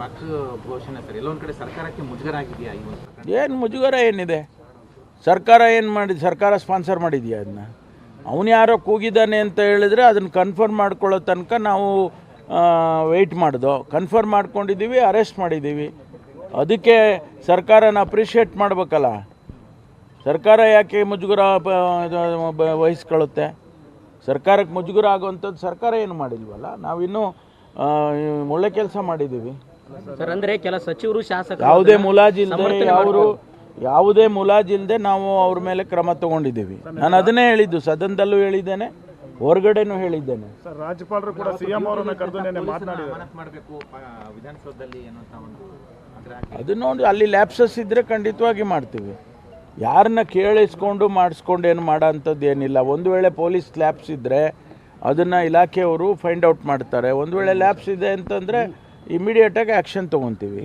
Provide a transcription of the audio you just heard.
ಪಕ್ಷ ಘೋಷಣೆ ಸರ್ ಎಲ್ಲೊಂದು ಕಡೆ ಸರ್ಕಾರಕ್ಕೆ ಮುಜುಗರ ಆಗಿದೆಯಾ ಈ ಒಂದು ಪ್ರಕರಣ? ಏನು ಮುಜುಗರ ಏನಿದೆ? ಸರ್ಕಾರ ಏನು ಮಾಡಿದೆ? ಸರ್ಕಾರ ಸ್ಪಾನ್ಸರ್ ಮಾಡಿದೆಯಾ ಅದನ್ನ? ಅವನು ಯಾರೋ ಕೂಗಿದ್ದಾನೆ ಅಂತ ಹೇಳಿದ್ರೆ ಅದನ್ನು ಕನ್ಫರ್ಮ್ ಮಾಡ್ಕೊಳ್ಳೋ ತನಕ ನಾವು ವೆಯ್ಟ್ ಮಾಡಿದೋ, ಕನ್ಫರ್ಮ್ ಮಾಡ್ಕೊಂಡಿದ್ದೀವಿ, ಅರೆಸ್ಟ್ ಮಾಡಿದ್ದೀವಿ. ಅದಕ್ಕೆ ಸರ್ಕಾರನ ಅಪ್ರಿಷಿಯೇಟ್ ಮಾಡಬೇಕಲ್ಲ. ಸರ್ಕಾರ ಯಾಕೆ ಮುಜುಗರ ವಹಿಸ್ಕೊಳ್ಳುತ್ತೆ? ಸರ್ಕಾರಕ್ಕೆ ಮುಜುಗರ ಆಗುವಂಥದ್ದು ಸರ್ಕಾರ ಏನು ಮಾಡಿಲ್ವಲ್ಲ. ನಾವಿನ್ನೂ ಒಳ್ಳೆ ಕೆಲಸ ಮಾಡಿದ್ದೀವಿ. ಸರ್, ಅಂದರೆ ಕೆಲ ಸಚಿವರು ಶಾಸಕರು ಯಾವುದೇ ಮುಲಾಜಿಲ್ಲದೆ ನಾವು ಅವ್ರ ಮೇಲೆ ಕ್ರಮ ತಗೊಂಡಿದ್ದೀವಿ. ನಾನು ಅದನ್ನೇ ಹೇಳಿದ್ದು, ಸದನದಲ್ಲೂ ಹೇಳಿದ್ದೇನೆ, ಹೊರಗಡೆನೂ ಹೇಳಿದ್ದೇನೆ. ಸರ್, ರಾಜ್ಯಪಾಲರು ಕೂಡ ಸಿಎಂ ಅವರನ್ನ ಕರೆದು ಮಾಡಬೇಕು ವಿಧಾನಸೌಧದಲ್ಲಿ ಅನ್ನುವಂಥ ಒಂದು ಅದು ನೋಡಿ, ಅಲ್ಲಿ ಲ್ಯಾಪ್ಸಸ್ ಇದ್ದರೆ ಖಂಡಿತವಾಗಿ ಮಾಡ್ತೀವಿ. ಯಾರನ್ನ ಕೇಳಿಸ್ಕೊಂಡು ಮಾಡಿಸ್ಕೊಂಡು ಏನು ಮಾಡೋ ಅಂಥದ್ದು ಏನಿಲ್ಲ. ಒಂದು ವೇಳೆ ಪೊಲೀಸ್ ಲ್ಯಾಪ್ಸ್ ಇದ್ದರೆ ಅದನ್ನು ಇಲಾಖೆಯವರು ಫೈಂಡ್ ಔಟ್ ಮಾಡ್ತಾರೆ. ಒಂದು ವೇಳೆ ಲ್ಯಾಪ್ಸ್ ಇದೆ ಅಂತಂದರೆ ಇಮಿಡಿಯೇಟಾಗಿ ಆ್ಯಕ್ಷನ್ ತೊಗೊತೀವಿ.